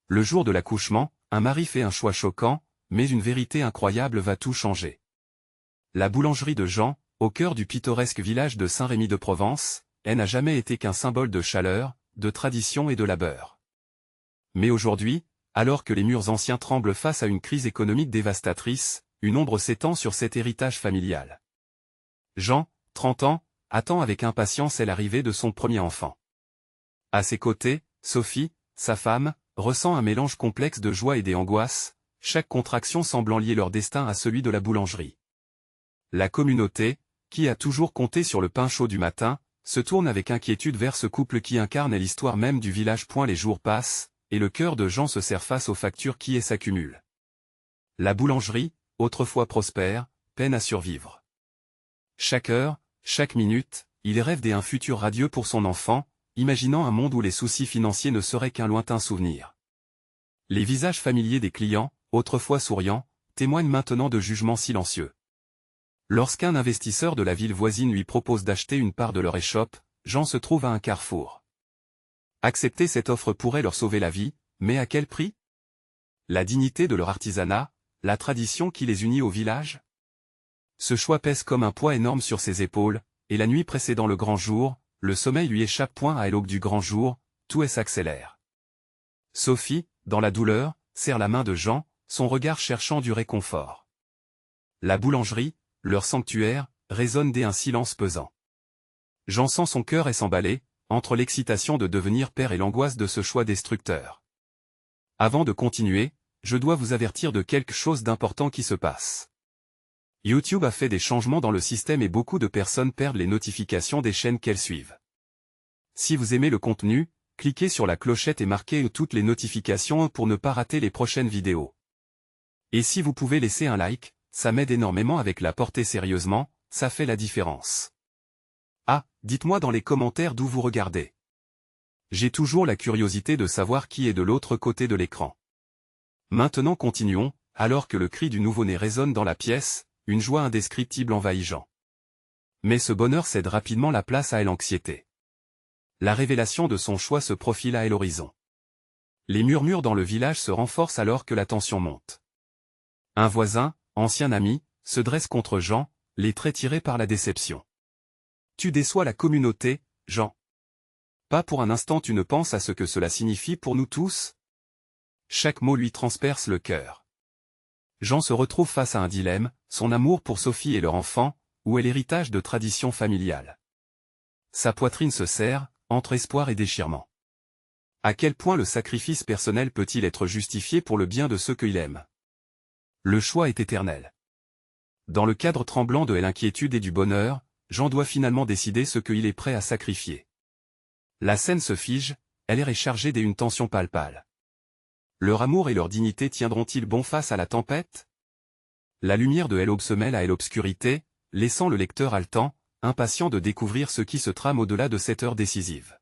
Le jour de l'accouchement, un mari fait un choix choquant, mais une vérité incroyable va tout changer. La boulangerie de Jean, au cœur du pittoresque village de Saint-Rémy-de-Provence, elle n'a jamais été qu'un symbole de chaleur, de tradition et de labeur. Mais aujourd'hui, alors que les murs anciens tremblent face à une crise économique dévastatrice, une ombre s'étend sur cet héritage familial. Jean, 30 ans, attend avec impatience l'arrivée de son premier enfant. À ses côtés, Sophie, sa femme, ressent un mélange complexe de joie et d'angoisse, chaque contraction semblant lier leur destin à celui de la boulangerie. La communauté, qui a toujours compté sur le pain chaud du matin, se tourne avec inquiétude vers ce couple qui incarne l'histoire même du village. Les jours passent, et le cœur de Jean se serre face aux factures qui s'accumulent. La boulangerie, autrefois prospère, peine à survivre. Chaque heure, chaque minute, il rêve d'un futur radieux pour son enfant, imaginant un monde où les soucis financiers ne seraient qu'un lointain souvenir. Les visages familiers des clients, autrefois souriants, témoignent maintenant de jugements silencieux. Lorsqu'un investisseur de la ville voisine lui propose d'acheter une part de leur échoppe, Jean se trouve à un carrefour. Accepter cette offre pourrait leur sauver la vie, mais à quel prix? La dignité de leur artisanat, la tradition qui les unit au village? Ce choix pèse comme un poids énorme sur ses épaules, et la nuit précédant le grand jour, le sommeil lui échappe. À l'aube du grand jour, tout s'accélère. Sophie, dans la douleur, serre la main de Jean, son regard cherchant du réconfort. La boulangerie, leur sanctuaire, résonne d'un silence pesant. Jean sent son cœur s'emballer, entre l'excitation de devenir père et l'angoisse de ce choix destructeur. Avant de continuer, je dois vous avertir de quelque chose d'important qui se passe. YouTube a fait des changements dans le système et beaucoup de personnes perdent les notifications des chaînes qu'elles suivent. Si vous aimez le contenu, cliquez sur la clochette et marquez toutes les notifications pour ne pas rater les prochaines vidéos. Et si vous pouvez laisser un like, ça m'aide énormément avec la portée sérieusement, ça fait la différence. Ah, dites-moi dans les commentaires d'où vous regardez. J'ai toujours la curiosité de savoir qui est de l'autre côté de l'écran. Maintenant continuons, alors que le cri du nouveau-né résonne dans la pièce, une joie indescriptible envahit Jean. Mais ce bonheur cède rapidement la place à l'anxiété. La révélation de son choix se profile à l'horizon. Les murmures dans le village se renforcent alors que la tension monte. Un voisin, ancien ami, se dresse contre Jean, les traits tirés par la déception. Tu déçois la communauté, Jean. Pas pour un instant tu ne penses à ce que cela signifie pour nous tous? Chaque mot lui transperce le cœur. Jean se retrouve face à un dilemme, son amour pour Sophie et leur enfant, ou est l'héritage de traditions familiales. Sa poitrine se serre, entre espoir et déchirement. À quel point le sacrifice personnel peut-il être justifié pour le bien de ceux qu'il aime? Le choix est éternel. Dans le cadre tremblant de l'inquiétude et du bonheur, Jean doit finalement décider ce qu'il est prêt à sacrifier. La scène se fige, elle est chargée d'une tension palpable. Leur amour et leur dignité tiendront-ils bon face à la tempête? La lumière de l'aube se mêle à l'obscurité, laissant le lecteur haletant, impatient de découvrir ce qui se trame au-delà de cette heure décisive.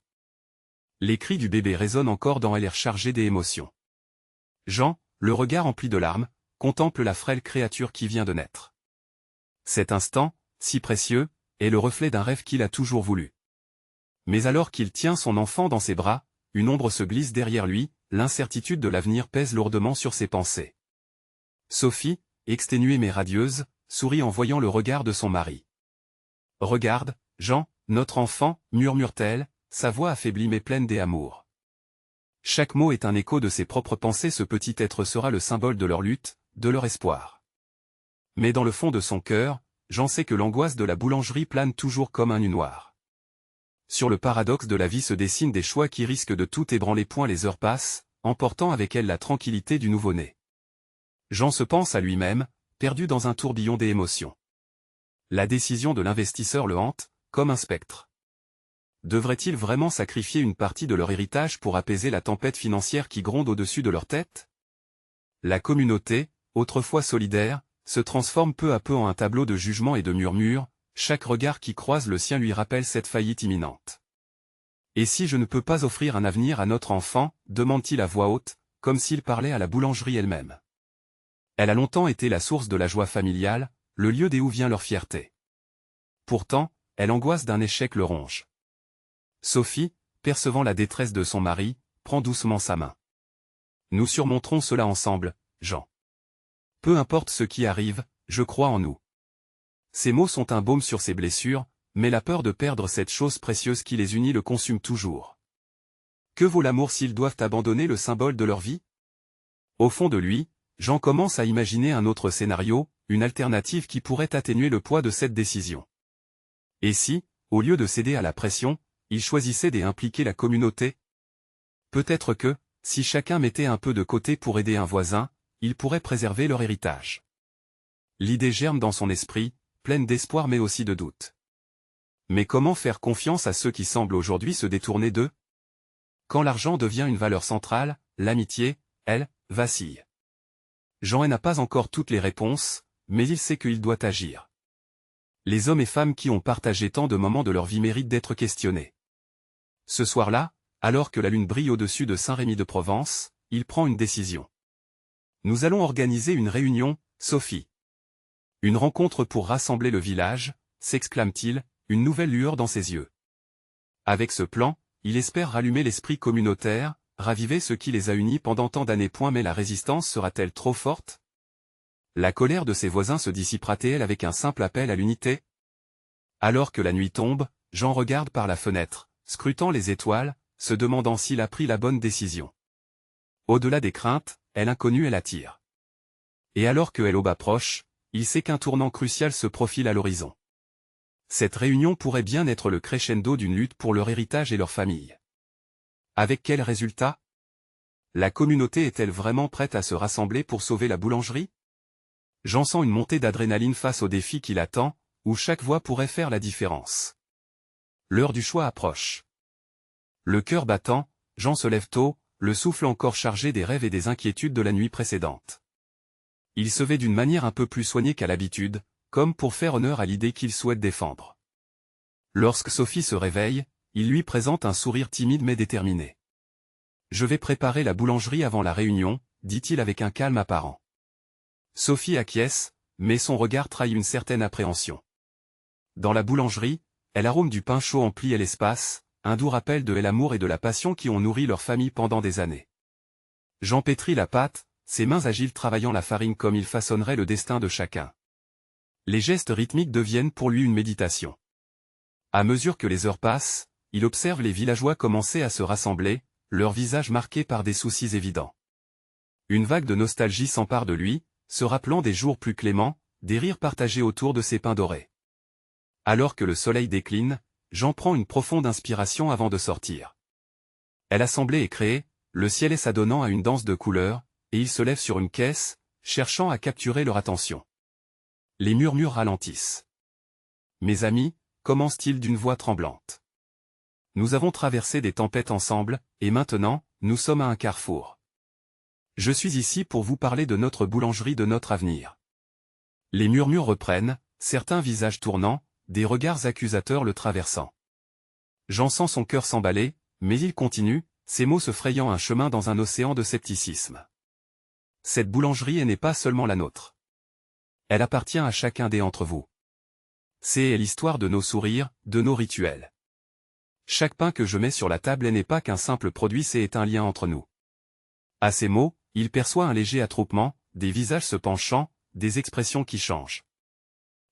Les cris du bébé résonnent encore dans l'air chargé d'émotions. Jean, le regard empli de larmes, contemple la frêle créature qui vient de naître. Cet instant, si précieux, est le reflet d'un rêve qu'il a toujours voulu. Mais alors qu'il tient son enfant dans ses bras, une ombre se glisse derrière lui, l'incertitude de l'avenir pèse lourdement sur ses pensées. Sophie, exténuée mais radieuse, sourit en voyant le regard de son mari. « Regarde, Jean, notre enfant, murmure-t-elle, sa voix affaiblie mais pleine d'amour. Chaque mot est un écho de ses propres pensées. Ce petit être sera le symbole de leur lutte, de leur espoir. Mais dans le fond de son cœur, Jean sait que l'angoisse de la boulangerie plane toujours comme un nu noir. Sur le paradoxe de la vie se dessinent des choix qui risquent de tout ébranler. Les heures passent, emportant avec elles la tranquillité du nouveau-né. Jean se pense à lui-même, perdu dans un tourbillon d'émotions. La décision de l'investisseur le hante, comme un spectre. Devrait-il vraiment sacrifier une partie de leur héritage pour apaiser la tempête financière qui gronde au-dessus de leur tête? La communauté, autrefois solidaire, se transforme peu à peu en un tableau de jugement et de murmures, chaque regard qui croise le sien lui rappelle cette faillite imminente. « Et si je ne peux pas offrir un avenir à notre enfant ?» demande-t-il à voix haute, comme s'il parlait à la boulangerie elle-même. Elle a longtemps été la source de la joie familiale, le lieu d'où vient leur fierté. Pourtant, elle angoisse d'un échec le ronge. Sophie, percevant la détresse de son mari, prend doucement sa main. « Nous surmonterons cela ensemble, Jean. Peu importe ce qui arrive, je crois en nous. Ces mots sont un baume sur ses blessures, mais la peur de perdre cette chose précieuse qui les unit le consume toujours. Que vaut l'amour s'ils doivent abandonner le symbole de leur vie? Au fond de lui, Jean commence à imaginer un autre scénario, une alternative qui pourrait atténuer le poids de cette décision. Et si, au lieu de céder à la pression, il choisissait d'impliquer la communauté? Peut-être que, si chacun mettait un peu de côté pour aider un voisin, il pourrait préserver leur héritage. L'idée germe dans son esprit, pleine d'espoir mais aussi de doute. Mais comment faire confiance à ceux qui semblent aujourd'hui se détourner d'eux? Quand l'argent devient une valeur centrale, l'amitié, elle, vacille. Jean n'a pas encore toutes les réponses, mais il sait qu'il doit agir. Les hommes et femmes qui ont partagé tant de moments de leur vie méritent d'être questionnés. Ce soir-là, alors que la lune brille au-dessus de Saint-Rémy-de-Provence, il prend une décision. Nous allons organiser une réunion, Sophie. Une rencontre pour rassembler le village, s'exclame-t-il, une nouvelle lueur dans ses yeux. Avec ce plan, il espère rallumer l'esprit communautaire, raviver ce qui les a unis pendant tant d'années. Mais la résistance sera-t-elle trop forte? La colère de ses voisins se dissipera-t-elle avec un simple appel à l'unité? Alors que la nuit tombe, Jean regarde par la fenêtre, scrutant les étoiles, se demandant s'il a pris la bonne décision. Au-delà des craintes, l'inconnue l'attire. Et alors que l'aube approche, il sait qu'un tournant crucial se profile à l'horizon. Cette réunion pourrait bien être le crescendo d'une lutte pour leur héritage et leur famille. Avec quel résultat? La communauté est-elle vraiment prête à se rassembler pour sauver la boulangerie? J'en sens une montée d'adrénaline face au défi qui l'attend, où chaque voix pourrait faire la différence. L'heure du choix approche. Le cœur battant, Jean se lève tôt, le souffle encore chargé des rêves et des inquiétudes de la nuit précédente. Il se vêt d'une manière un peu plus soignée qu'à l'habitude, comme pour faire honneur à l'idée qu'il souhaite défendre. Lorsque Sophie se réveille, il lui présente un sourire timide mais déterminé. « Je vais préparer la boulangerie avant la réunion », dit-il avec un calme apparent. Sophie acquiesce, mais son regard trahit une certaine appréhension. Dans la boulangerie, l'arôme du pain chaud emplit l'espace, un doux rappel de l'amour et de la passion qui ont nourri leur famille pendant des années. Jean pétrit la pâte, ses mains agiles travaillant la farine comme il façonnerait le destin de chacun. Les gestes rythmiques deviennent pour lui une méditation. À mesure que les heures passent, il observe les villageois commencer à se rassembler, leurs visages marqués par des soucis évidents. Une vague de nostalgie s'empare de lui, se rappelant des jours plus cléments, des rires partagés autour de ses pains dorés. Alors que le soleil décline, Jean prend une profonde inspiration avant de sortir. L'assemblée est créée, le ciel s'adonnant à une danse de couleurs, et il se lève sur une caisse, cherchant à capturer leur attention. Les murmures ralentissent. « Mes amis », commence-t-il d'une voix tremblante. Nous avons traversé des tempêtes ensemble, et maintenant, nous sommes à un carrefour. Je suis ici pour vous parler de notre boulangerie, de notre avenir. Les murmures reprennent, certains visages tournants, des regards accusateurs le traversant. Jean sent son cœur s'emballer, mais il continue, ses mots se frayant un chemin dans un océan de scepticisme. Cette boulangerie n'est pas seulement la nôtre. Elle appartient à chacun d'entre vous. C'est l'histoire de nos sourires, de nos rituels. Chaque pain que je mets sur la table n'est pas qu'un simple produit, c'est un lien entre nous. À ces mots, il perçoit un léger attroupement, des visages se penchant, des expressions qui changent.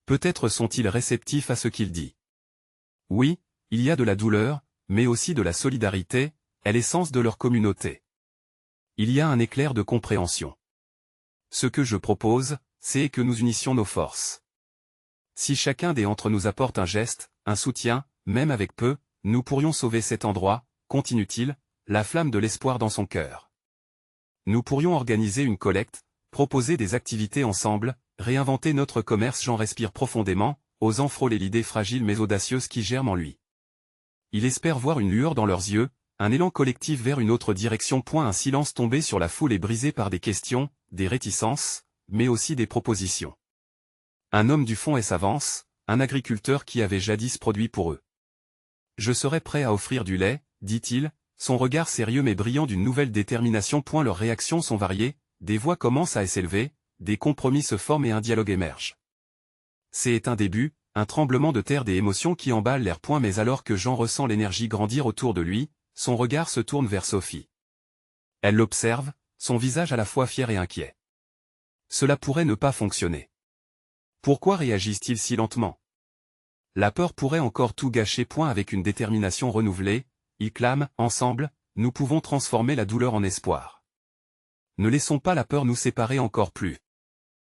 Peut-être sont-ils réceptifs à ce qu'il dit. Oui, il y a de la douleur, mais aussi de la solidarité, est l'essence de leur communauté. Il y a un éclair de compréhension. Ce que je propose, c'est que nous unissions nos forces. Si chacun d'entre nous apporte un geste, un soutien, même avec peu, nous pourrions sauver cet endroit, continue-t-il, la flamme de l'espoir dans son cœur. Nous pourrions organiser une collecte, proposer des activités ensemble, réinventer notre commerce. Jean respire profondément, osant frôler l'idée fragile mais audacieuse qui germe en lui. Il espère voir une lueur dans leurs yeux, un élan collectif vers une autre direction. Un silence tombé sur la foule est brisé par des questions, des réticences, mais aussi des propositions. Un homme du fond s'avance, un agriculteur qui avait jadis produit pour eux. Je serais prêt à offrir du lait, dit-il, son regard sérieux mais brillant d'une nouvelle détermination. Leurs réactions sont variées, des voix commencent à s'élever, des compromis se forment et un dialogue émerge. C'est un début, un tremblement de terre, des émotions qui emballent l'air. Mais alors que Jean ressent l'énergie grandir autour de lui, son regard se tourne vers Sophie. Elle l'observe, son visage à la fois fier et inquiet. Cela pourrait ne pas fonctionner. Pourquoi réagissent-ils si lentement? La peur pourrait encore tout gâcher. Avec une détermination renouvelée, ils clament, ensemble, nous pouvons transformer la douleur en espoir. Ne laissons pas la peur nous séparer encore plus.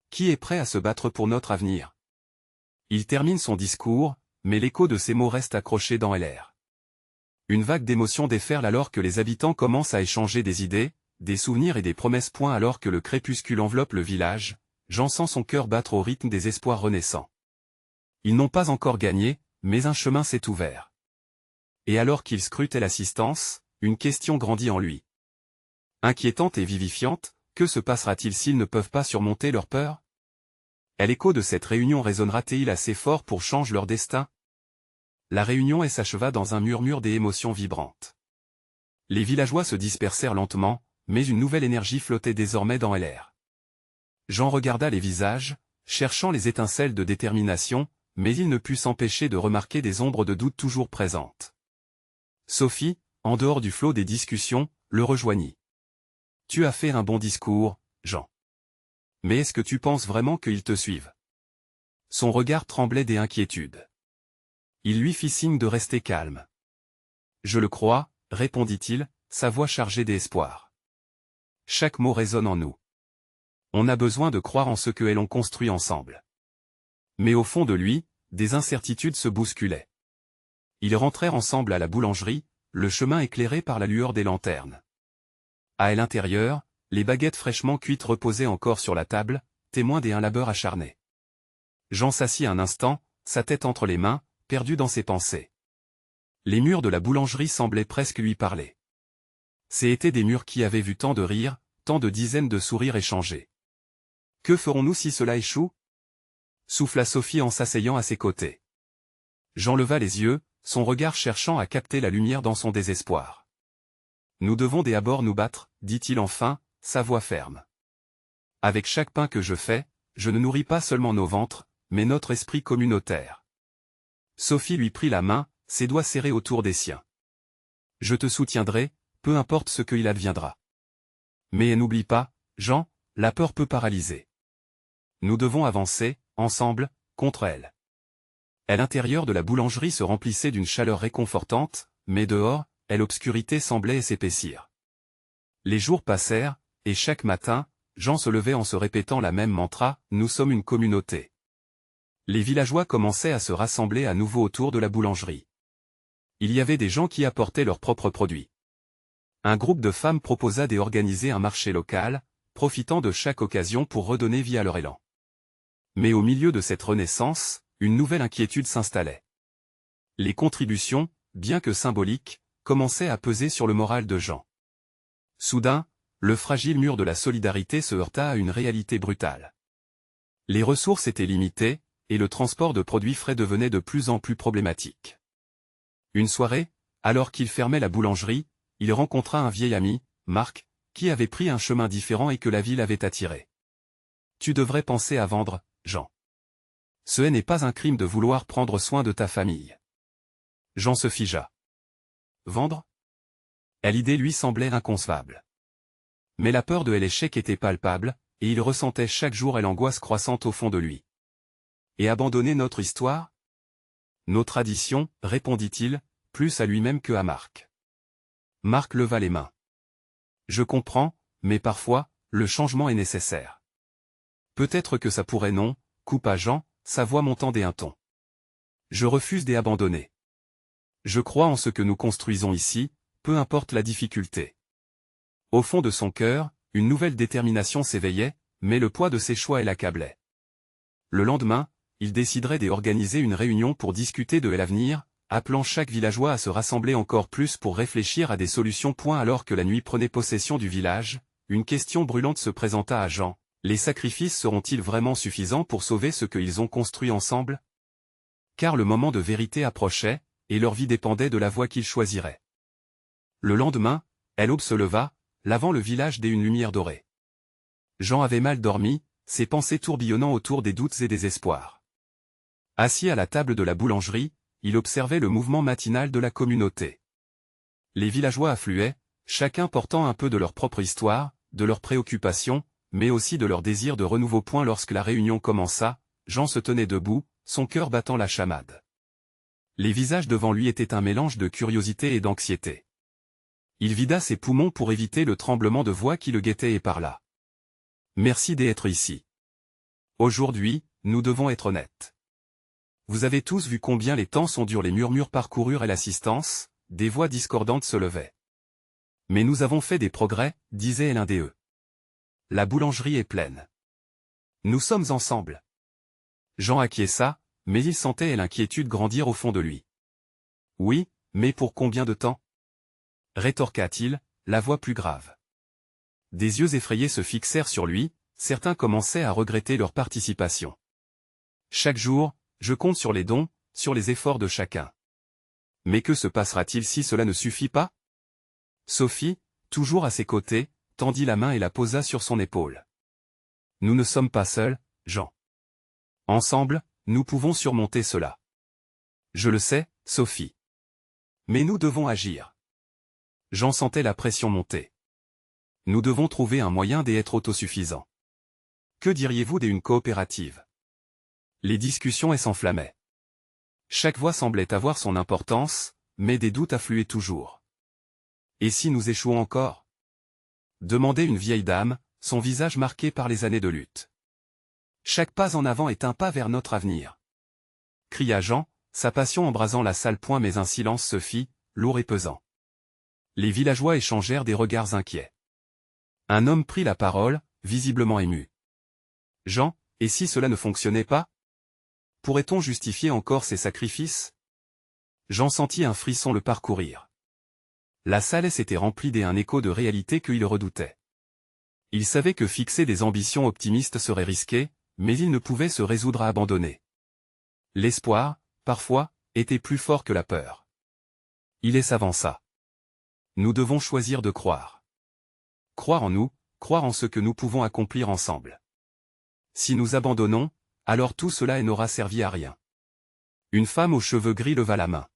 Qui est prêt à se battre pour notre avenir? Il termine son discours, mais l'écho de ses mots reste accroché dans l'air. Une vague d'émotion déferle alors que les habitants commencent à échanger des idées, des souvenirs et des promesses. Alors que le crépuscule enveloppe le village, Jean sent son cœur battre au rythme des espoirs renaissants. Ils n'ont pas encore gagné, mais un chemin s'est ouvert. Et alors qu'il scrutait l'assistance, une question grandit en lui. Inquiétante et vivifiante, que se passera-t-il s'ils ne peuvent pas surmonter leur peur? L'écho de cette réunion résonnera-t-il assez fort pour changer leur destin? La réunion s'acheva dans un murmure des émotions vibrantes. Les villageois se dispersèrent lentement, mais une nouvelle énergie flottait désormais dans l'air. Jean regarda les visages, cherchant les étincelles de détermination, mais il ne put s'empêcher de remarquer des ombres de doute toujours présentes. Sophie, en dehors du flot des discussions, le rejoignit. « Tu as fait un bon discours, Jean. Mais est-ce que tu penses vraiment qu'ils te suivent ?» Son regard tremblait d'inquiétude. Il lui fit signe de rester calme. « Je le crois, » répondit-il, sa voix chargée d'espoir. Chaque mot résonne en nous. On a besoin de croire en ce que l'on construit ensemble. Mais au fond de lui, des incertitudes se bousculaient. Ils rentrèrent ensemble à la boulangerie, le chemin éclairé par la lueur des lanternes. À l'intérieur, les baguettes fraîchement cuites reposaient encore sur la table, témoins d'un labeur acharné. Jean s'assit un instant, sa tête entre les mains, perdu dans ses pensées. Les murs de la boulangerie semblaient presque lui parler. C'étaient des murs qui avaient vu tant de rires, tant de dizaines de sourires échangés. Que ferons-nous si cela échoue? Souffla Sophie en s'asseyant à ses côtés. Jean leva les yeux, son regard cherchant à capter la lumière dans son désespoir. Nous devons d'abord nous battre, dit-il enfin, sa voix ferme. Avec chaque pain que je fais, je ne nourris pas seulement nos ventres, mais notre esprit communautaire. Sophie lui prit la main, ses doigts serrés autour des siens. Je te soutiendrai, peu importe ce qu'il adviendra. Mais n'oublie pas, Jean, la peur peut paralyser. Nous devons avancer, ensemble, contre elle. L'intérieur de la boulangerie se remplissait d'une chaleur réconfortante, mais dehors, l'obscurité semblait s'épaissir. Les jours passèrent, et chaque matin, Jean se levait en se répétant la même mantra, « Nous sommes une communauté ». Les villageois commençaient à se rassembler à nouveau autour de la boulangerie. Il y avait des gens qui apportaient leurs propres produits. Un groupe de femmes proposa d'organiser un marché local, profitant de chaque occasion pour redonner vie à leur élan. Mais au milieu de cette renaissance, une nouvelle inquiétude s'installait. Les contributions, bien que symboliques, commençaient à peser sur le moral de Jean. Soudain, le fragile mur de la solidarité se heurta à une réalité brutale. Les ressources étaient limitées, et le transport de produits frais devenait de plus en plus problématique. Une soirée, alors qu'il fermait la boulangerie, il rencontra un vieil ami, Marc, qui avait pris un chemin différent et que la ville avait attiré. « Tu devrais penser à vendre, Jean. Ce n'est pas un crime de vouloir prendre soin de ta famille. » Jean se figea. Vendre? L'idée lui semblait inconcevable. Mais la peur de l'échec était palpable, et il ressentait chaque jour l'angoisse croissante au fond de lui. Et abandonner notre histoire? Nos traditions, répondit-il, plus à lui-même que à Marc. Marc leva les mains. Je comprends, mais parfois, le changement est nécessaire. Peut-être que ça pourrait non, coupa Jean, sa voix montant d'un ton. Je refuse d'abandonner. Je crois en ce que nous construisons ici, peu importe la difficulté. Au fond de son cœur, une nouvelle détermination s'éveillait, mais le poids de ses choix l'accablait. Le lendemain, il déciderait d'organiser une réunion pour discuter de l'avenir, appelant chaque villageois à se rassembler encore plus pour réfléchir à des solutions. Alors que la nuit prenait possession du village, une question brûlante se présenta à Jean. Les sacrifices seront-ils vraiment suffisants pour sauver ce qu'ils ont construit ensemble? Car le moment de vérité approchait, et leur vie dépendait de la voie qu'ils choisiraient. Le lendemain, l'aube se leva, lavant le village d'une lumière dorée. Jean avait mal dormi, ses pensées tourbillonnant autour des doutes et des espoirs. Assis à la table de la boulangerie, il observait le mouvement matinal de la communauté. Les villageois affluaient, chacun portant un peu de leur propre histoire, de leurs préoccupations, mais aussi de leur désir de renouveau. Lorsque la réunion commença, Jean se tenait debout, son cœur battant la chamade. Les visages devant lui étaient un mélange de curiosité et d'anxiété. Il vida ses poumons pour éviter le tremblement de voix qui le guettait et parla. « Merci d'être ici. Aujourd'hui, nous devons être honnêtes. Vous avez tous vu combien les temps sont durs. » Les murmures parcoururent et l'assistance, des voix discordantes se levaient. « Mais nous avons fait des progrès, disait l'un des eux. La boulangerie est pleine. Nous sommes ensemble. » Jean acquiesça, mais il sentait l'inquiétude grandir au fond de lui. « Oui, mais pour combien de temps ?» rétorqua-t-il, la voix plus grave. Des yeux effrayés se fixèrent sur lui, certains commençaient à regretter leur participation. « Chaque jour, je compte sur les dons, sur les efforts de chacun. Mais que se passera-t-il si cela ne suffit pas ?» Sophie, toujours à ses côtés, tendit la main et la posa sur son épaule. « Nous ne sommes pas seuls, Jean. Ensemble, nous pouvons surmonter cela. Je le sais, Sophie. Mais nous devons agir. » Jean sentait la pression monter. Nous devons trouver un moyen d'être autosuffisants. Que diriez-vous d'une coopérative? Les discussions s'enflammaient. Chaque voix semblait avoir son importance, mais des doutes affluaient toujours. Et si nous échouons encore? Demandait une vieille dame, son visage marqué par les années de lutte. Chaque pas en avant est un pas vers notre avenir. Cria Jean, sa passion embrasant la salle. Mais un silence se fit, lourd et pesant. Les villageois échangèrent des regards inquiets. Un homme prit la parole, visiblement ému. Jean, et si cela ne fonctionnait pas? Pourrait-on justifier encore ces sacrifices? Jean sentit un frisson le parcourir. La salle s'était remplie d'un écho de réalité qu'il redoutait. Il savait que fixer des ambitions optimistes serait risqué, mais il ne pouvait se résoudre à abandonner. L'espoir, parfois, était plus fort que la peur. Il s'avança. Nous devons choisir de croire. Croire en nous, croire en ce que nous pouvons accomplir ensemble. Si nous abandonnons, alors tout cela n'aura servi à rien. Une femme aux cheveux gris leva la main.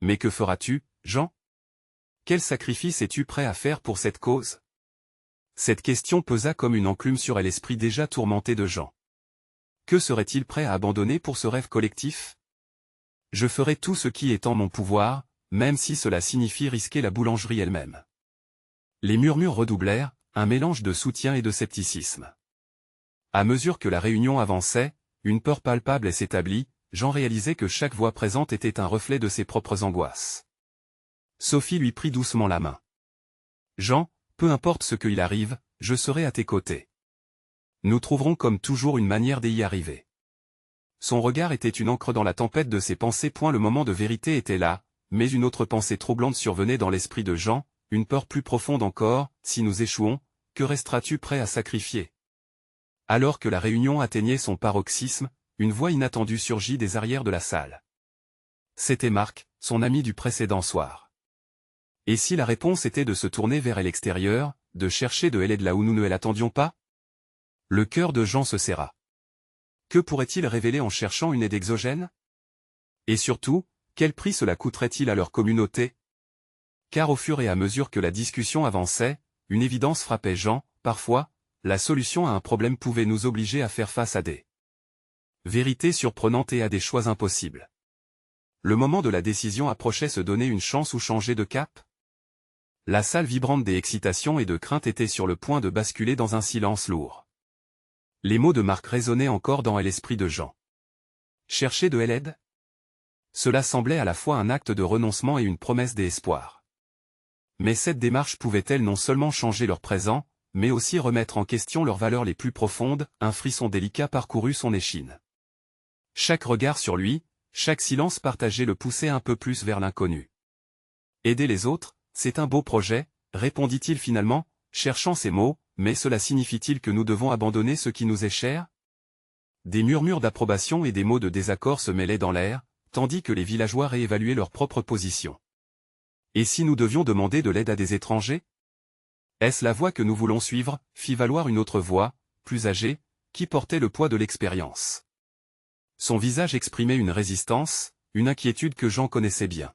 Mais que feras-tu, Jean? Quel sacrifice es-tu prêt à faire pour cette cause? Cette question pesa comme une enclume sur l'esprit déjà tourmenté de Jean. Que serait-il prêt à abandonner pour ce rêve collectif? Je ferai tout ce qui est en mon pouvoir, même si cela signifie risquer la boulangerie elle-même. Les murmures redoublèrent, un mélange de soutien et de scepticisme. À mesure que la réunion avançait, une peur palpable s'établit, Jean réalisait que chaque voix présente était un reflet de ses propres angoisses. Sophie lui prit doucement la main. « Jean, peu importe ce qu'il arrive, je serai à tes côtés. Nous trouverons comme toujours une manière d'y arriver. » Son regard était une encre dans la tempête de ses pensées. Le moment de vérité était là, mais une autre pensée troublante survenait dans l'esprit de Jean, une peur plus profonde encore. Si nous échouons, que resteras-tu prêt à sacrifier? Alors que la réunion atteignait son paroxysme, une voix inattendue surgit des arrières de la salle. C'était Marc, son ami du précédent soir. Et si la réponse était de se tourner vers l'extérieur, de chercher de l'aide là où nous ne l'attendions pas? Le cœur de Jean se serra. Que pourrait-il révéler en cherchant une aide exogène? Et surtout, quel prix cela coûterait-il à leur communauté? Car au fur et à mesure que la discussion avançait, une évidence frappait Jean, parfois, la solution à un problème pouvait nous obliger à faire face à des vérités surprenantes et à des choix impossibles. Le moment de la décision approchait. Se donner une chance ou changer de cap? La salle vibrante d'excitation et de crainte était sur le point de basculer dans un silence lourd. Les mots de Marc résonnaient encore dans l'esprit de Jean. Chercher de l'aide? Cela semblait à la fois un acte de renoncement et une promesse d'espoir. Mais cette démarche pouvait-elle non seulement changer leur présent, mais aussi remettre en question leurs valeurs les plus profondes? Un frisson délicat parcourut son échine. Chaque regard sur lui, chaque silence partagé le poussait un peu plus vers l'inconnu. Aider les autres, c'est un beau projet, répondit-il finalement, cherchant ses mots, mais cela signifie-t-il que nous devons abandonner ce qui nous est cher? Des murmures d'approbation et des mots de désaccord se mêlaient dans l'air, tandis que les villageois réévaluaient leur propre position. Et si nous devions demander de l'aide à des étrangers? Est-ce la voie que nous voulons suivre? Fit valoir une autre voix, plus âgée, qui portait le poids de l'expérience. Son visage exprimait une résistance, une inquiétude que Jean connaissait bien.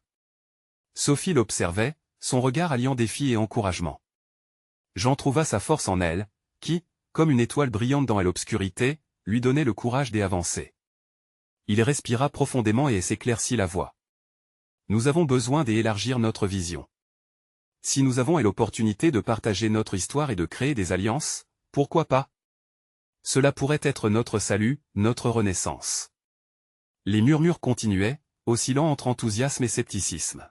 Sophie l'observait, son regard alliant défi et encouragement. Jean trouva sa force en elle, qui, comme une étoile brillante dans l'obscurité, lui donnait le courage d'avancer. Il respira profondément et s'éclaircit la voix. Nous avons besoin d'élargir notre vision. Si nous avons l'opportunité de partager notre histoire et de créer des alliances, pourquoi pas? Cela pourrait être notre salut, notre renaissance. Les murmures continuaient, oscillant entre enthousiasme et scepticisme.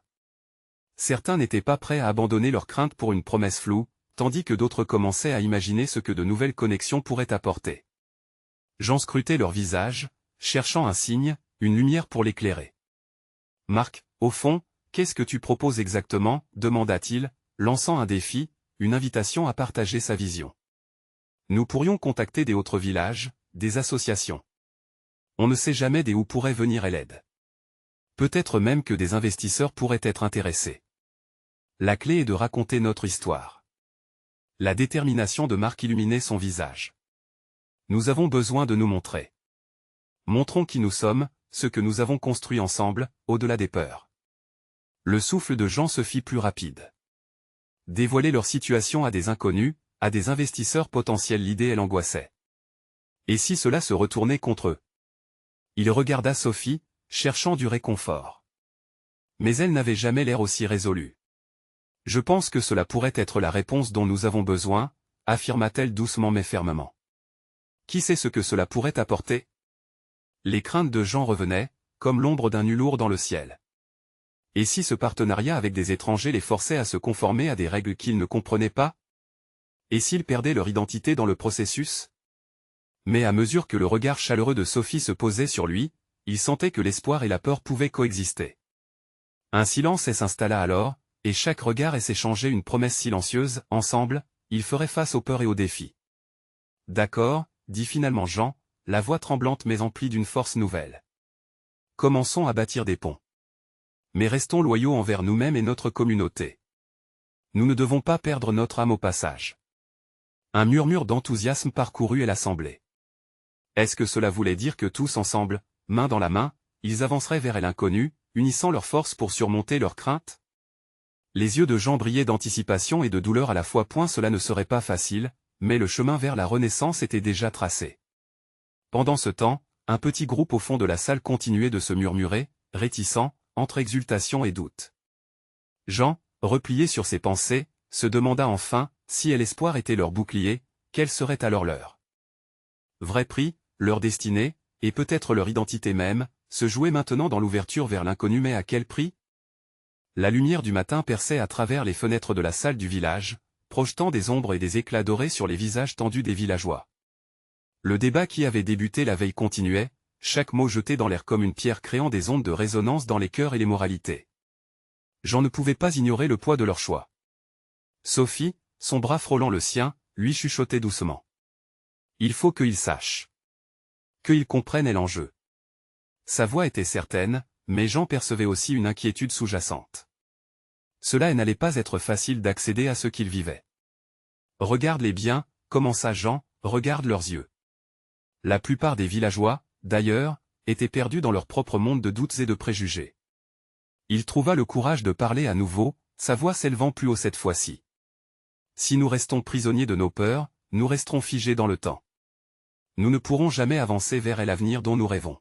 Certains n'étaient pas prêts à abandonner leurs craintes pour une promesse floue, tandis que d'autres commençaient à imaginer ce que de nouvelles connexions pourraient apporter. Jean scrutait leur visage, cherchant un signe, une lumière pour l'éclairer. « Marc, au fond, qu'est-ce que tu proposes exactement » demanda-t-il, lançant un défi, une invitation à partager sa vision. Nous pourrions contacter des autres villages, des associations. On ne sait jamais d'où pourrait venir l'aide. Peut-être même que des investisseurs pourraient être intéressés. La clé est de raconter notre histoire. La détermination de Marc illuminait son visage. Nous avons besoin de nous montrer. Montrons qui nous sommes, ce que nous avons construit ensemble, au-delà des peurs. Le souffle de Jean se fit plus rapide. Dévoiler leur situation à des inconnus, à des investisseurs potentiels, l'idée l'angoissait. Et si cela se retournait contre eux? Il regarda Sophie, cherchant du réconfort. Mais elle n'avait jamais l'air aussi résolue. « Je pense que cela pourrait être la réponse dont nous avons besoin, » affirma-t-elle doucement mais fermement. « Qui sait ce que cela pourrait apporter ?» Les craintes de Jean revenaient, comme l'ombre d'un nu lourd dans le ciel. Et si ce partenariat avec des étrangers les forçait à se conformer à des règles qu'ils ne comprenaient pas? Et s'ils perdaient leur identité dans le processus? Mais à mesure que le regard chaleureux de Sophie se posait sur lui, il sentait que l'espoir et la peur pouvaient coexister. Un silence s'installa alors, et chaque regard s'échangeait une promesse silencieuse, ensemble, ils feraient face aux peurs et aux défis. « D'accord, » dit finalement Jean, la voix tremblante mais emplie d'une force nouvelle. « Commençons à bâtir des ponts. Mais restons loyaux envers nous-mêmes et notre communauté. Nous ne devons pas perdre notre âme au passage. » Un murmure d'enthousiasme parcourut l'assemblée. Est-ce que cela voulait dire que tous ensemble, main dans la main, ils avanceraient vers l'inconnu, unissant leurs forces pour surmonter leurs craintes? Les yeux de Jean brillaient d'anticipation et de douleur à la fois. Cela ne serait pas facile, mais le chemin vers la renaissance était déjà tracé. Pendant ce temps, un petit groupe au fond de la salle continuait de se murmurer, réticent, entre exultation et doute. Jean, replié sur ses pensées, se demanda enfin, si l'espoir était leur bouclier, quel serait alors leur vrai prix, leur destinée, et peut-être leur identité même, se jouait maintenant dans l'ouverture vers l'inconnu. Mais à quel prix? La lumière du matin perçait à travers les fenêtres de la salle du village, projetant des ombres et des éclats dorés sur les visages tendus des villageois. Le débat qui avait débuté la veille continuait, chaque mot jeté dans l'air comme une pierre créant des ondes de résonance dans les cœurs et les moralités. Jean ne pouvait pas ignorer le poids de leur choix. Sophie, son bras frôlant le sien, lui chuchotait doucement. Il faut qu'ils sachent. Qu'ils comprennent l'enjeu. Sa voix était certaine, mais Jean percevait aussi une inquiétude sous-jacente. Cela n'allait pas être facile d'accéder à ce qu'ils vivaient. Regarde-les bien, commença Jean, regarde leurs yeux. La plupart des villageois, d'ailleurs, étaient perdus dans leur propre monde de doutes et de préjugés. Il trouva le courage de parler à nouveau, sa voix s'élevant plus haut cette fois-ci. Si nous restons prisonniers de nos peurs, nous resterons figés dans le temps. Nous ne pourrons jamais avancer vers l'avenir dont nous rêvons.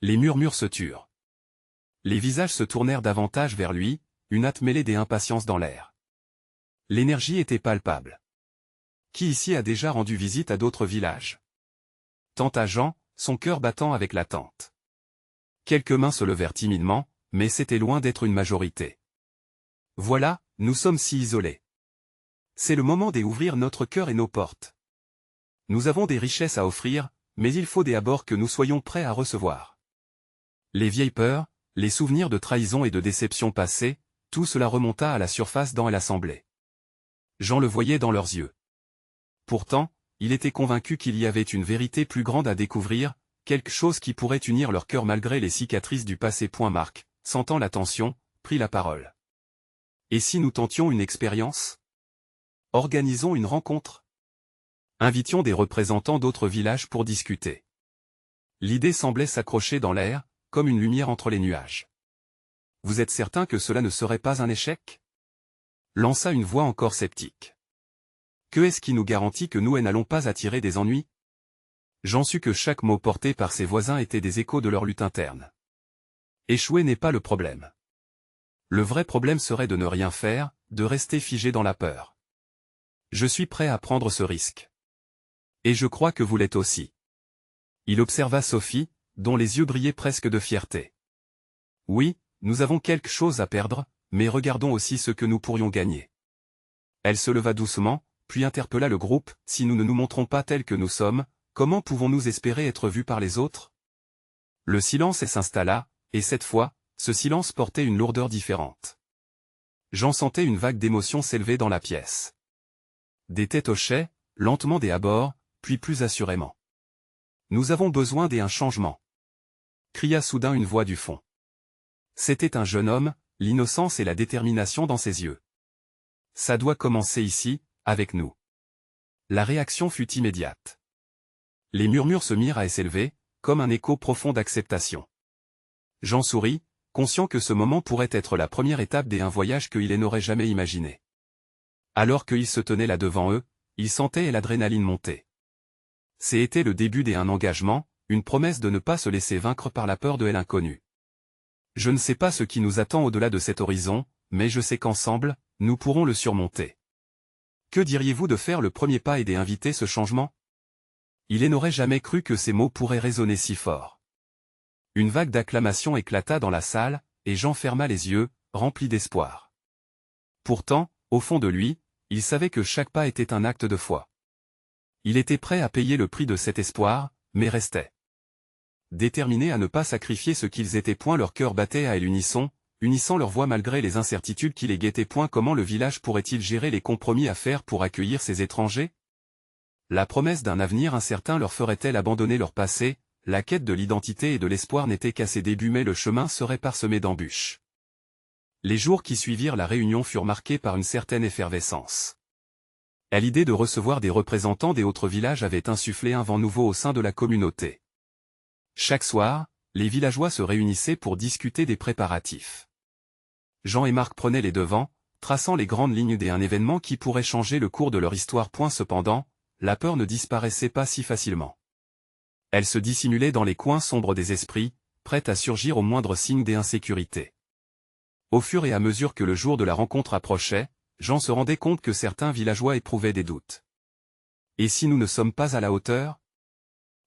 Les murmures se turent. Les visages se tournèrent davantage vers lui, une hâte mêlée d'impatience dans l'air. L'énergie était palpable. Qui ici a déjà rendu visite à d'autres villages? Tenta Jean, son cœur battant avec l'attente. Quelques mains se levèrent timidement, mais c'était loin d'être une majorité. Voilà, nous sommes si isolés. C'est le moment d'ouvrir notre cœur et nos portes. Nous avons des richesses à offrir, mais il faut d'abord que nous soyons prêts à recevoir. Les vieilles peurs, les souvenirs de trahison et de déception passées, tout cela remonta à la surface dans l'assemblée. Jean le voyait dans leurs yeux. Pourtant, il était convaincu qu'il y avait une vérité plus grande à découvrir, quelque chose qui pourrait unir leur cœur malgré les cicatrices du passé. Marc, sentant la tension, prit la parole. Et si nous tentions une expérience? Organisons une rencontre. Invitions des représentants d'autres villages pour discuter. L'idée semblait s'accrocher dans l'air, comme une lumière entre les nuages. Vous êtes certain que cela ne serait pas un échec? Lança une voix encore sceptique. Que est-ce qui nous garantit que nous n'allons pas attirer des ennuis? Jean sut que chaque mot porté par ses voisins était des échos de leur lutte interne. Échouer n'est pas le problème. Le vrai problème serait de ne rien faire, de rester figé dans la peur. Je suis prêt à prendre ce risque. Et je crois que vous l'êtes aussi. Il observa Sophie, dont les yeux brillaient presque de fierté. Oui, nous avons quelque chose à perdre, mais regardons aussi ce que nous pourrions gagner. Elle se leva doucement, puis interpella le groupe, si nous ne nous montrons pas tels que nous sommes, comment pouvons-nous espérer être vus par les autres? Le silence s'installa, et cette fois, ce silence portait une lourdeur différente. Jean sentait une vague d'émotion s'élever dans la pièce. Des têtes hochaient, lentement des abords, puis plus assurément. Nous avons besoin d'un changement. Cria soudain une voix du fond. C'était un jeune homme, l'innocence et la détermination dans ses yeux. Ça doit commencer ici, avec nous. La réaction fut immédiate. Les murmures se mirent à s'élever, comme un écho profond d'acceptation. Jean sourit, conscient que ce moment pourrait être la première étape d'un voyage qu'il n'aurait jamais imaginé. Alors qu'il se tenait là devant eux, il sentait l'adrénaline monter. C'était le début d'un engagement, une promesse de ne pas se laisser vaincre par la peur de l'inconnu. Je ne sais pas ce qui nous attend au-delà de cet horizon, mais je sais qu'ensemble, nous pourrons le surmonter. Que diriez-vous de faire le premier pas et d'inviter ce changement? Il n'aurait jamais cru que ces mots pourraient résonner si fort. Une vague d'acclamations éclata dans la salle, et Jean ferma les yeux, rempli d'espoir. Pourtant, au fond de lui, il savait que chaque pas était un acte de foi. Il était prêt à payer le prix de cet espoir, mais restait déterminé à ne pas sacrifier ce qu'ils étaient. Leur cœur battait à l'unisson, unissant leur voix malgré les incertitudes qui les guettaient. Comment le village pourrait-il gérer les compromis à faire pour accueillir ces étrangers? La promesse d'un avenir incertain leur ferait-elle abandonner leur passé? La quête de l'identité et de l'espoir n'était qu'à ses débuts, mais le chemin serait parsemé d'embûches. Les jours qui suivirent la réunion furent marqués par une certaine effervescence. L'idée de recevoir des représentants des autres villages avait insufflé un vent nouveau au sein de la communauté. Chaque soir, les villageois se réunissaient pour discuter des préparatifs. Jean et Marc prenaient les devants, traçant les grandes lignes d'un événement qui pourrait changer le cours de leur histoire. Cependant, la peur ne disparaissait pas si facilement. Elle se dissimulait dans les coins sombres des esprits, prête à surgir au moindre signe d'insécurité. Au fur et à mesure que le jour de la rencontre approchait, Jean se rendait compte que certains villageois éprouvaient des doutes. Et si nous ne sommes pas à la hauteur?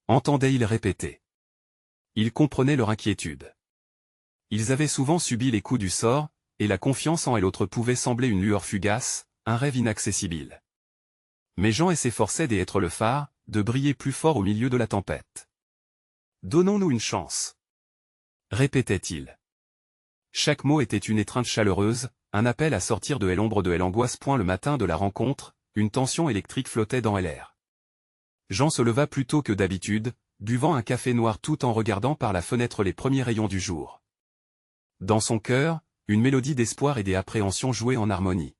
Entendait-il répéter. Il comprenait leur inquiétude. Ils avaient souvent subi les coups du sort, et la confiance en l'autre pouvait sembler une lueur fugace, un rêve inaccessible. Mais Jean s'efforçait d'être le phare, de briller plus fort au milieu de la tempête. Donnons-nous une chance. Répétait-il. Chaque mot était une étreinte chaleureuse, un appel à sortir de l'ombre de l'angoisse. Le matin de la rencontre, une tension électrique flottait dans l'air. Jean se leva plus tôt que d'habitude, buvant un café noir tout en regardant par la fenêtre les premiers rayons du jour. Dans son cœur, une mélodie d'espoir et d'appréhension jouait en harmonie.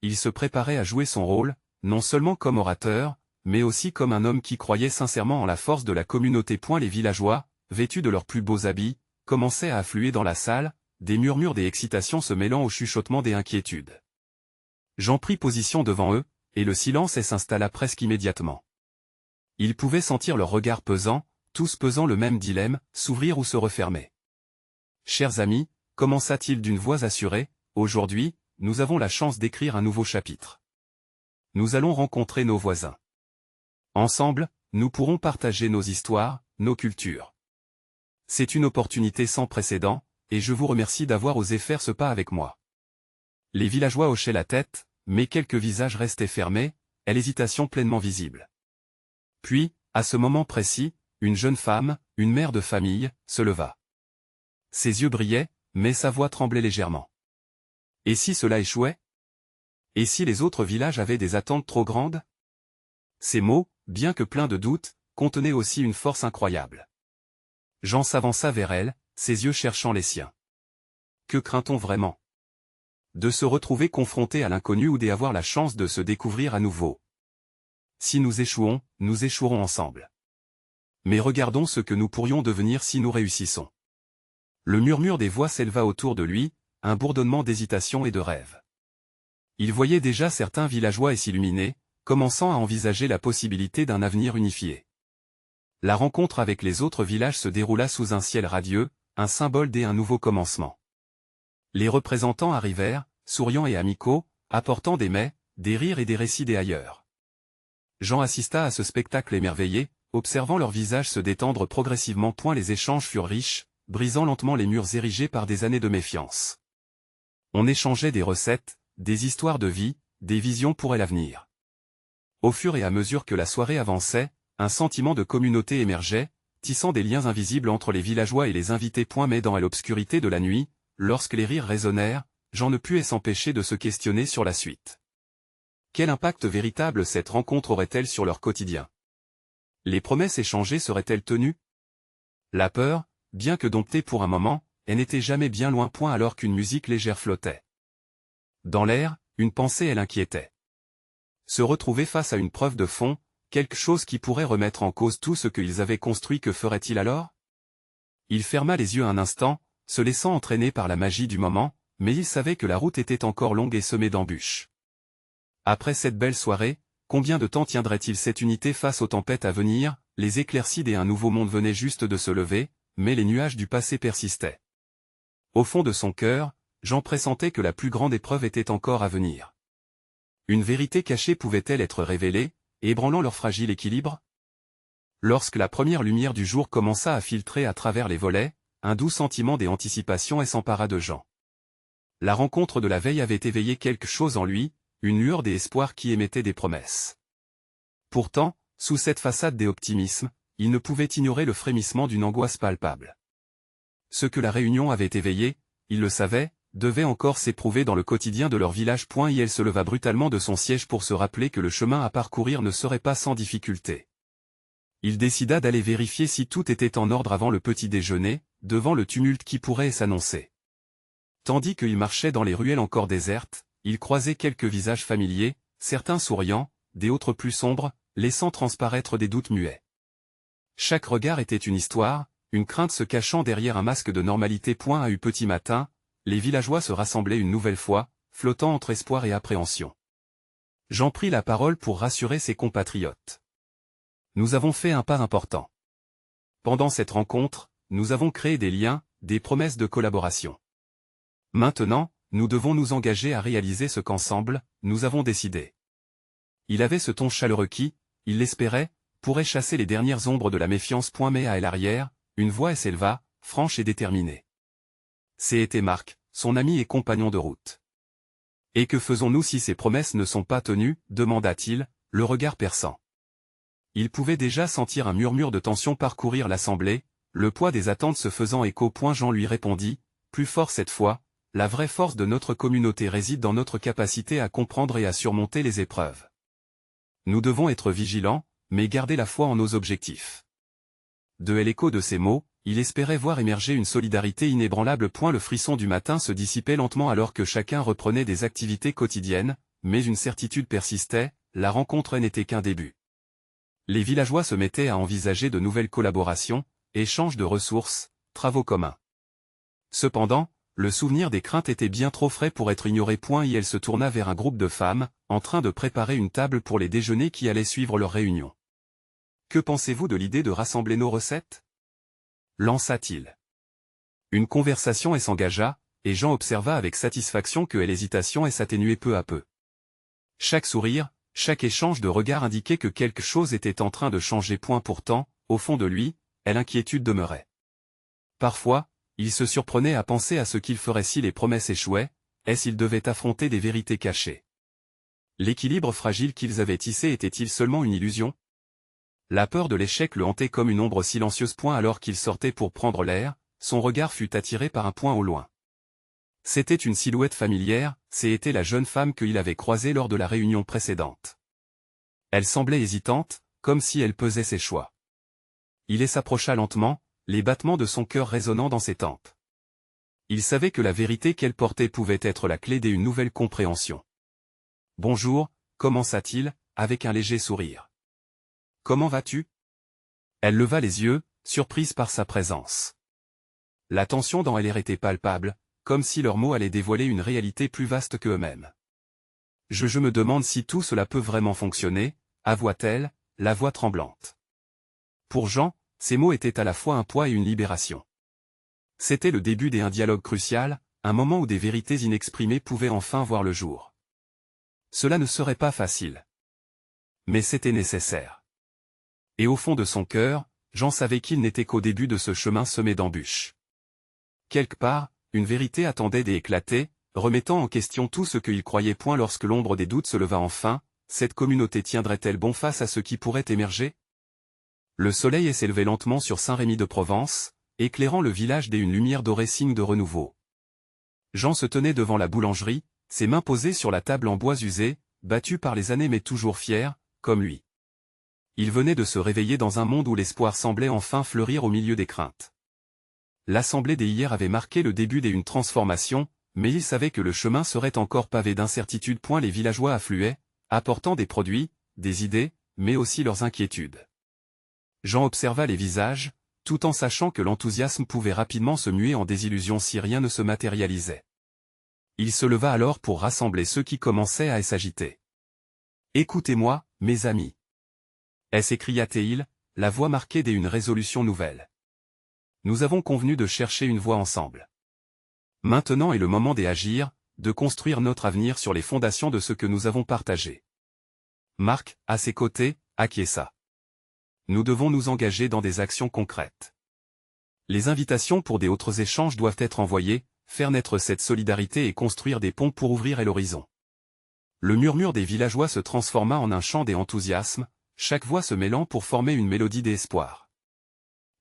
Il se préparait à jouer son rôle, non seulement comme orateur, mais aussi comme un homme qui croyait sincèrement en la force de la communauté. Les villageois, vêtus de leurs plus beaux habits, commençaient à affluer dans la salle, des murmures d'excitation se mêlant aux chuchotements des inquiétudes. Jean prit position devant eux, et le silence s'installa presque immédiatement. Il pouvait sentir leurs regards pesants, tous pesant le même dilemme, s'ouvrir ou se refermer. Chers amis, commença-t-il d'une voix assurée, aujourd'hui, nous avons la chance d'écrire un nouveau chapitre. Nous allons rencontrer nos voisins. Ensemble, nous pourrons partager nos histoires, nos cultures. C'est une opportunité sans précédent, et je vous remercie d'avoir osé faire ce pas avec moi. Les villageois hochaient la tête, mais quelques visages restaient fermés, l'hésitation pleinement visible. Puis, à ce moment précis, une jeune femme, une mère de famille, se leva. Ses yeux brillaient, mais sa voix tremblait légèrement. Et si cela échouait? Et si les autres villages avaient des attentes trop grandes? Ces mots, bien que pleins de doutes, contenaient aussi une force incroyable. Jean s'avança vers elle, ses yeux cherchant les siens. Que craint-on vraiment? De se retrouver confronté à l'inconnu ou d'avoir la chance de se découvrir à nouveau. Si nous échouons, nous échouerons ensemble. Mais regardons ce que nous pourrions devenir si nous réussissons. Le murmure des voix s'éleva autour de lui, un bourdonnement d'hésitation et de rêve. Il voyait déjà certains villageois s'illuminer, commençant à envisager la possibilité d'un avenir unifié. La rencontre avec les autres villages se déroula sous un ciel radieux, un symbole d'un nouveau commencement. Les représentants arrivèrent, souriants et amicaux, apportant des mets, des rires et des récits des ailleurs. Jean assista à ce spectacle émerveillé, observant leurs visages se détendre progressivement. Les échanges furent riches, brisant lentement les murs érigés par des années de méfiance. On échangeait des recettes, des histoires de vie, des visions pour l'avenir. Au fur et à mesure que la soirée avançait, un sentiment de communauté émergeait, tissant des liens invisibles entre les villageois et les invités. Mais dans l'obscurité de la nuit, lorsque les rires résonnèrent, Jean ne put s'empêcher de se questionner sur la suite. Quel impact véritable cette rencontre aurait-elle sur leur quotidien? Les promesses échangées seraient-elles tenues? La peur, bien que domptée pour un moment, elle n'était jamais bien loin. Alors qu'une musique légère flottait dans l'air, une pensée elle inquiétait. Se retrouver face à une preuve de fond, quelque chose qui pourrait remettre en cause tout ce qu'ils avaient construit. Que ferait-il alors? Il ferma les yeux un instant, se laissant entraîner par la magie du moment, mais il savait que la route était encore longue et semée d'embûches. Après cette belle soirée, combien de temps tiendrait-il cette unité face aux tempêtes à venir? Les éclaircies d'un nouveau monde venaient juste de se lever, mais les nuages du passé persistaient. Au fond de son cœur, Jean pressentait que la plus grande épreuve était encore à venir. Une vérité cachée pouvait-elle être révélée, ébranlant leur fragile équilibre? Lorsque la première lumière du jour commença à filtrer à travers les volets, un doux sentiment d'anticipation s'empara de Jean. La rencontre de la veille avait éveillé quelque chose en lui, une lueur d'espoir qui émettait des promesses. Pourtant, sous cette façade d'optimisme, il ne pouvait ignorer le frémissement d'une angoisse palpable. Ce que la réunion avait éveillé, il le savait, devait encore s'éprouver dans le quotidien de leur village. Elle se leva brutalement de son siège pour se rappeler que le chemin à parcourir ne serait pas sans difficulté. Il décida d'aller vérifier si tout était en ordre avant le petit déjeuner, devant le tumulte qui pourrait s'annoncer. Tandis qu'il marchait dans les ruelles encore désertes, il croisait quelques visages familiers, certains souriants, des autres plus sombres, laissant transparaître des doutes muets. Chaque regard était une histoire, une crainte se cachant derrière un masque de normalité. Petit matin, les villageois se rassemblaient une nouvelle fois, flottant entre espoir et appréhension. Jean prit la parole pour rassurer ses compatriotes. Nous avons fait un pas important. Pendant cette rencontre, nous avons créé des liens, des promesses de collaboration. Maintenant, nous devons nous engager à réaliser ce qu'ensemble, nous avons décidé. Il avait ce ton chaleureux qui, il l'espérait, pourrait chasser les dernières ombres de la méfiance. Mais à l'arrière, une voix s'éleva, franche et déterminée. C'était Marc, son ami et compagnon de route. Et que faisons-nous si ces promesses ne sont pas tenues, demanda-t-il, le regard perçant. Il pouvait déjà sentir un murmure de tension parcourir l'assemblée, le poids des attentes se faisant écho. Jean lui répondit, plus fort cette fois, la vraie force de notre communauté réside dans notre capacité à comprendre et à surmonter les épreuves. Nous devons être vigilants, mais garder la foi en nos objectifs. De l'écho de ces mots, il espérait voir émerger une solidarité inébranlable. Le frisson du matin se dissipait lentement alors que chacun reprenait des activités quotidiennes, mais une certitude persistait, la rencontre n'était qu'un début. Les villageois se mettaient à envisager de nouvelles collaborations, échanges de ressources, travaux communs. Cependant, le souvenir des craintes était bien trop frais pour être ignoré. Et elle se tourna vers un groupe de femmes, en train de préparer une table pour les déjeuners qui allaient suivre leur réunion. Que pensez-vous de l'idée de rassembler nos recettes? Lança-t-il. Une conversation s'engagea, et Jean observa avec satisfaction que l'hésitation s'atténuait peu à peu. Chaque sourire, chaque échange de regards indiquait que quelque chose était en train de changer. Pourtant, au fond de lui, l'inquiétude demeurait. Parfois, il se surprenait à penser à ce qu'il ferait si les promesses échouaient, s'il devait affronter des vérités cachées. L'équilibre fragile qu'ils avaient tissé était-il seulement une illusion? La peur de l'échec le hantait comme une ombre silencieuse. Alors qu'il sortait pour prendre l'air, son regard fut attiré par un point au loin. C'était une silhouette familière, c'était la jeune femme qu'il avait croisée lors de la réunion précédente. Elle semblait hésitante, comme si elle pesait ses choix. Il s'approcha lentement, les battements de son cœur résonnant dans ses tempes. Il savait que la vérité qu'elle portait pouvait être la clé d'une nouvelle compréhension. « Bonjour », commença-t-il, avec un léger sourire. « Comment vas-tu » Elle leva les yeux, surprise par sa présence. La tension dans l'air était palpable, comme si leurs mots allaient dévoiler une réalité plus vaste qu'eux-mêmes. je me demande si tout cela peut vraiment fonctionner, avoua-t-elle, la voix tremblante. Pour Jean, ces mots étaient à la fois un poids et une libération. C'était le début d'un dialogue crucial, un moment où des vérités inexprimées pouvaient enfin voir le jour. Cela ne serait pas facile. Mais c'était nécessaire. Et au fond de son cœur, Jean savait qu'il n'était qu'au début de ce chemin semé d'embûches. Quelque part, une vérité attendait d'éclater, remettant en question tout ce qu'il croyait point lorsque l'ombre des doutes se leva enfin. Cette communauté tiendrait-elle bon face à ce qui pourrait émerger? Le soleil s'élevait lentement sur Saint-Rémy de Provence, éclairant le village d'une lumière dorée signe de renouveau. Jean se tenait devant la boulangerie, ses mains posées sur la table en bois usé, battu par les années mais toujours fier, comme lui. Il venait de se réveiller dans un monde où l'espoir semblait enfin fleurir au milieu des craintes. L'assemblée des hier avait marqué le début d'une transformation, mais il savait que le chemin serait encore pavé d'incertitudes. Les villageois affluaient, apportant des produits, des idées, mais aussi leurs inquiétudes. Jean observa les visages, tout en sachant que l'enthousiasme pouvait rapidement se muer en désillusion si rien ne se matérialisait. Il se leva alors pour rassembler ceux qui commençaient à s'agiter. « Écoutez-moi, mes amis !» s'écria-t-il, la voix marquée d'une résolution nouvelle. Nous avons convenu de chercher une voie ensemble. Maintenant est le moment d'agir, de construire notre avenir sur les fondations de ce que nous avons partagé. Marc, à ses côtés, acquiesça. Nous devons nous engager dans des actions concrètes. Les invitations pour des autres échanges doivent être envoyées, faire naître cette solidarité et construire des ponts pour ouvrir l'horizon. Le murmure des villageois se transforma en un chant d'enthousiasme, chaque voix se mêlant pour former une mélodie d'espoir.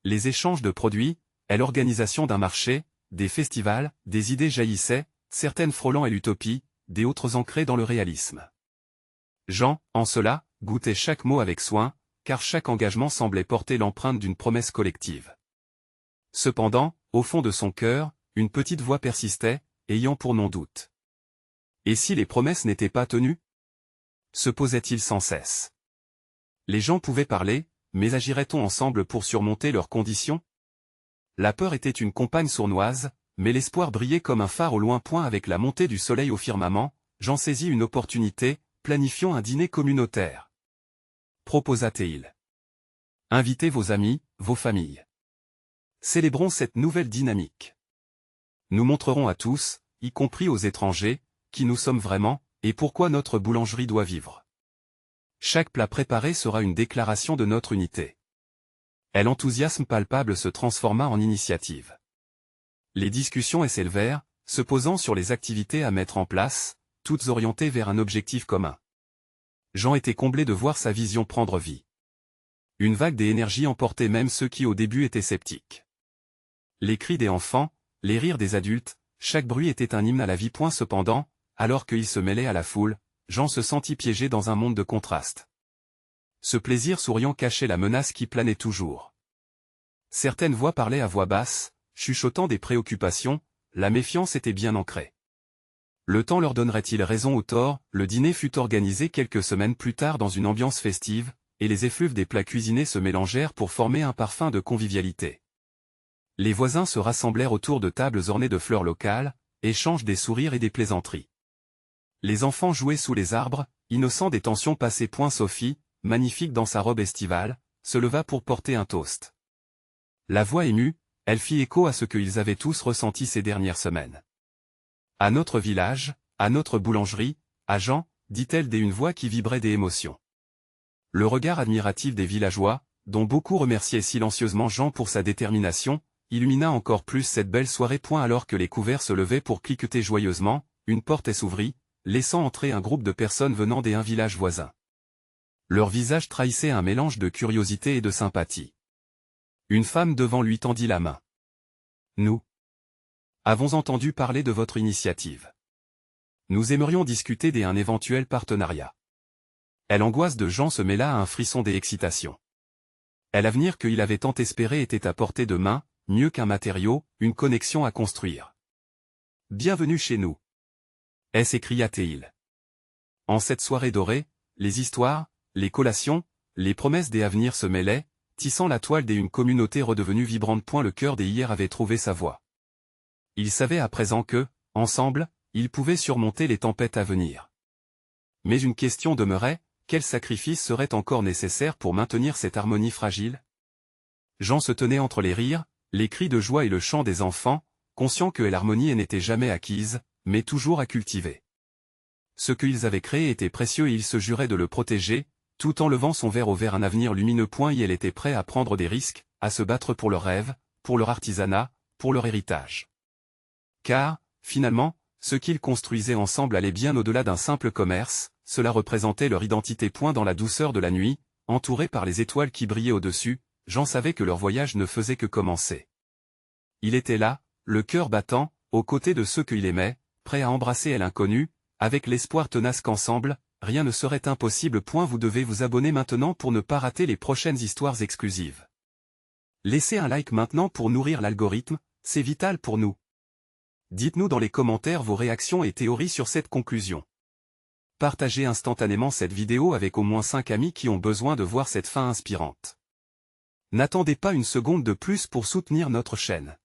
Les échanges de produits, l'organisation d'un marché, des festivals, des idées jaillissaient, certaines frôlant l'utopie, des autres ancrées dans le réalisme. Jean, en cela, goûtait chaque mot avec soin, car chaque engagement semblait porter l'empreinte d'une promesse collective. Cependant, au fond de son cœur, une petite voix persistait, ayant pour nom doute. Et si les promesses n'étaient pas tenues? Se posait-il sans cesse. Les gens pouvaient parler, mais agirait-on ensemble pour surmonter leurs conditions? La peur était une compagne sournoise, mais l'espoir brillait comme un phare au loin. Avec la montée du soleil au firmament, Jean saisit une opportunité, planifions un dîner communautaire. Proposa-t-il. Invitez vos amis, vos familles. Célébrons cette nouvelle dynamique. Nous montrerons à tous, y compris aux étrangers, qui nous sommes vraiment, et pourquoi notre boulangerie doit vivre. Chaque plat préparé sera une déclaration de notre unité. L'enthousiasme palpable se transforma en initiative. Les discussions s'élevèrent, se posant sur les activités à mettre en place, toutes orientées vers un objectif commun. Jean était comblé de voir sa vision prendre vie. Une vague d'énergie emportait même ceux qui au début étaient sceptiques. Les cris des enfants, les rires des adultes, chaque bruit était un hymne à la vie. Cependant, alors qu'il se mêlait à la foule, Jean se sentit piégé dans un monde de contrastes. Ce plaisir souriant cachait la menace qui planait toujours. Certaines voix parlaient à voix basse, chuchotant des préoccupations, la méfiance était bien ancrée. Le temps leur donnerait-il raison ou tort? Le dîner fut organisé quelques semaines plus tard dans une ambiance festive, et les effluves des plats cuisinés se mélangèrent pour former un parfum de convivialité. Les voisins se rassemblèrent autour de tables ornées de fleurs locales, échangent des sourires et des plaisanteries. Les enfants jouaient sous les arbres, innocents des tensions passées. Sophie, magnifique dans sa robe estivale, se leva pour porter un toast. La voix émue, elle fit écho à ce qu'ils avaient tous ressenti ces dernières semaines. À notre village, à notre boulangerie, à Jean, dit-elle d'une voix qui vibrait des émotions. Le regard admiratif des villageois, dont beaucoup remerciaient silencieusement Jean pour sa détermination, illumina encore plus cette belle soirée. Alors que les couverts se levaient pour cliqueter joyeusement, une porte s'ouvrit, laissant entrer un groupe de personnes venant d'un village voisin. Leur visage trahissait un mélange de curiosité et de sympathie. Une femme devant lui tendit la main. « Nous avons entendu parler de votre initiative. Nous aimerions discuter d'un éventuel partenariat. » L'angoisse de Jean se mêla à un frisson d'excitation. L'avenir qu'il avait tant espéré était à portée de main, mieux qu'un matériau, une connexion à construire. « Bienvenue chez nous !» s'écria-t-il. En cette soirée dorée, les histoires, les collations, les promesses des avenirs se mêlaient, tissant la toile d'une communauté redevenue vibrante. Le cœur des hier avait trouvé sa voie. Il savait à présent que, ensemble, ils pouvaient surmonter les tempêtes à venir. Mais une question demeurait, quel sacrifice serait encore nécessaire pour maintenir cette harmonie fragile? Jean se tenait entre les rires, les cris de joie et le chant des enfants, conscient que l'harmonie n'était jamais acquise, mais toujours à cultiver. Ce qu'ils avaient créé était précieux et il se jurait de le protéger, tout en levant son verre vers un avenir lumineux. Et elle était prête à prendre des risques, à se battre pour leurs rêves, pour leur artisanat, pour leur héritage. Car, finalement, ce qu'ils construisaient ensemble allait bien au-delà d'un simple commerce, cela représentait leur identité. Dans la douceur de la nuit, entourés par les étoiles qui brillaient au-dessus, Jean savait que leur voyage ne faisait que commencer. Il était là, le cœur battant, aux côtés de ceux qu'il aimait, prêt à embrasser l'inconnu, avec l'espoir tenace qu'ensemble, rien ne serait impossible. Vous devez vous abonner maintenant pour ne pas rater les prochaines histoires exclusives. Laissez un like maintenant pour nourrir l'algorithme, c'est vital pour nous. Dites-nous dans les commentaires vos réactions et théories sur cette conclusion. Partagez instantanément cette vidéo avec au moins 5 amis qui ont besoin de voir cette fin inspirante. N'attendez pas une seconde de plus pour soutenir notre chaîne.